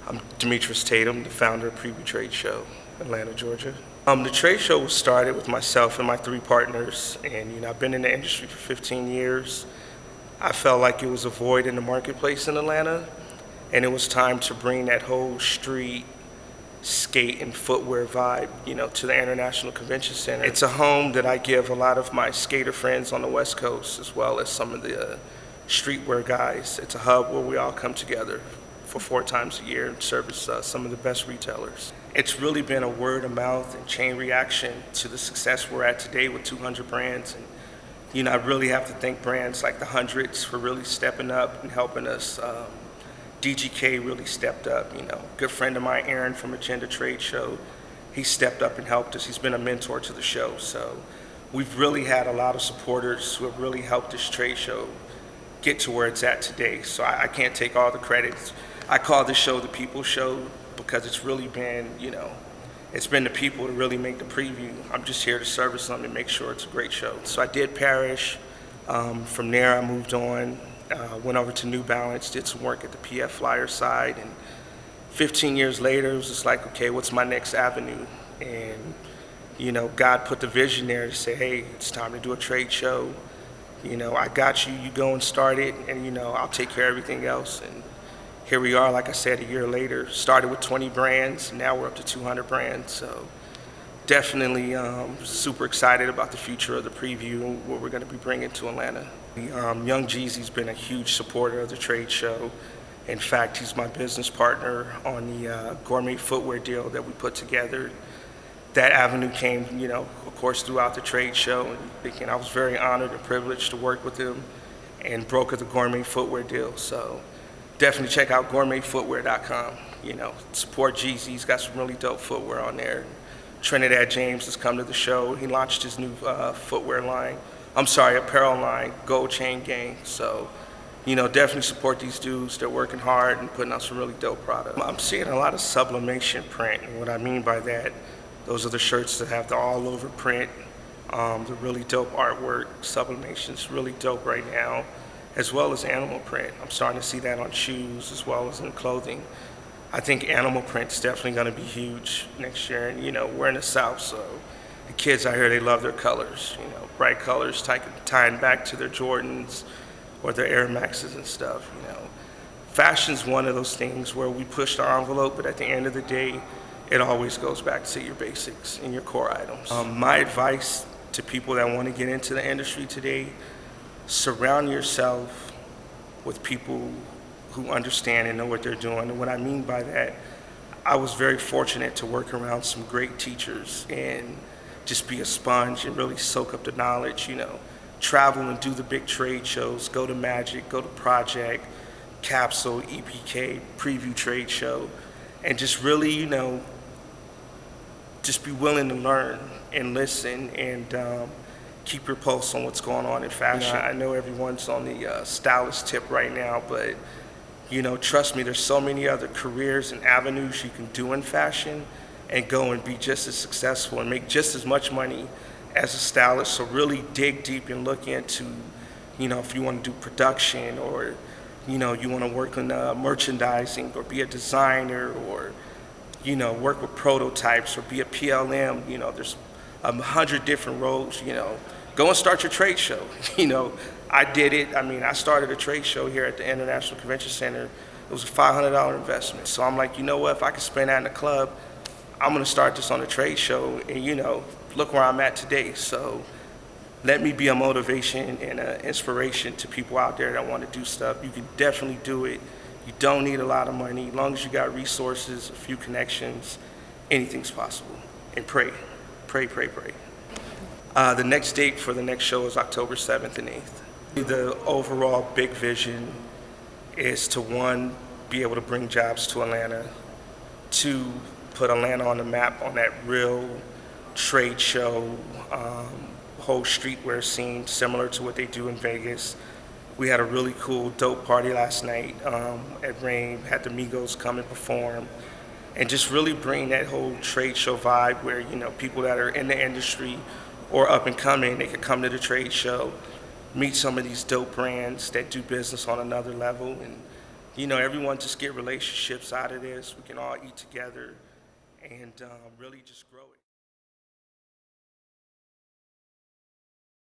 I'm Demetrius Tatum, the founder of Preview Trade Show, Atlanta, Georgia. The trade show was started with myself and my 3 partners, and I've been in the industry for 15 years. I felt like it was a void in the marketplace in Atlanta, and it was time to bring that whole street skate and footwear vibe, to the International Convention Center. It's a home that I give a lot of my skater friends on the West Coast, as well as some of the streetwear guys. It's a hub where we all come together for 4 times a year and service some of the best retailers. It's really been a word of mouth and chain reaction to the success we're at today with 200 brands. And I really have to thank brands like the Hundreds for really stepping up and helping us. DGK really stepped up. Good friend of mine, Aaron from Agenda Trade Show, he stepped up and helped us. He's been a mentor to the show. So we've really had a lot of supporters who have really helped this trade show get to where it's at today. So I can't take all the credit. I call this show the People Show because it's really been, it's been the people to really make the preview. I'm just here to service them and make sure it's a great show. So I did Parrish. From there, I moved on, went over to New Balance, did some work at the PF Flyer side, and 15 years later, it was just like, okay, what's my next avenue? And, God put the vision there to say, hey, it's time to do a trade show. I got you, you go and start it, and, I'll take care of everything else. And here we are, like I said, a year later. Started with 20 brands, and now we're up to 200 brands. So definitely super excited about the future of the preview and what we're going to be bringing to Atlanta. Young Jeezy's been a huge supporter of the trade show. In fact, he's my business partner on the gourmet footwear deal that we put together. That avenue came, of course, throughout the trade show, and I was very honored and privileged to work with him and broker the gourmet footwear deal. So definitely check out gourmetfootwear.com. Support Jeezy. He's got some really dope footwear on there. Trinidad James has come to the show. He launched his new apparel line, Gold Chain Gang. So, definitely support these dudes. They're working hard and putting out some really dope product. I'm seeing a lot of sublimation print, and what I mean by that, those are the shirts that have the all-over print, the really dope artwork. Sublimation's really dope right now, as well as animal print. I'm starting to see that on shoes as well as in clothing. I think animal print's definitely going to be huge next year. And, we're in the South, so the kids out here, they love their colors. Bright colors tying back to their Jordans or their Air Maxes and stuff. Fashion's one of those things where we push the envelope, but at the end of the day, it always goes back to your basics and your core items. My advice to people that want to get into the industry today: surround yourself with people who understand and know what they're doing. And what I mean by that, I was very fortunate to work around some great teachers and just be a sponge and really soak up the knowledge, travel and do the big trade shows, go to Magic, go to Project, Capsule, EPK, Preview Trade Show, and just really, just be willing to learn and listen and keep your pulse on what's going on in fashion. I know everyone's on the stylist tip right now, but trust me, there's so many other careers and avenues you can do in fashion and go and be just as successful and make just as much money as a stylist. So really dig deep and look into, if you want to do production or, you want to work on merchandising or be a designer or, work with prototypes or be a PLM. There's 100 different roles. Go and start your trade show. I did it. I started a trade show here at the International Convention Center. It was a $500 investment. So I'm like, if I could spend that in the club, I'm going to start this on a trade show. And, look where I'm at today. So let me be a motivation and an inspiration to people out there that want to do stuff. You can definitely do it. You don't need a lot of money. As long as you got resources, a few connections, anything's possible. And pray. Pray, pray, pray. The next date for the next show is October 7th and 8th. The overall big vision is to, 1, be able to bring jobs to Atlanta, 2, put Atlanta on the map on that real trade show, whole streetwear scene, similar to what they do in Vegas. We had a really cool, dope party last night at Rain, had the Migos come and perform, and just really bring that whole trade show vibe where, people that are in the industry or up and coming, they could come to the trade show, meet some of these dope brands that do business on another level, and everyone just get relationships out of this. We can all eat together and really just grow it.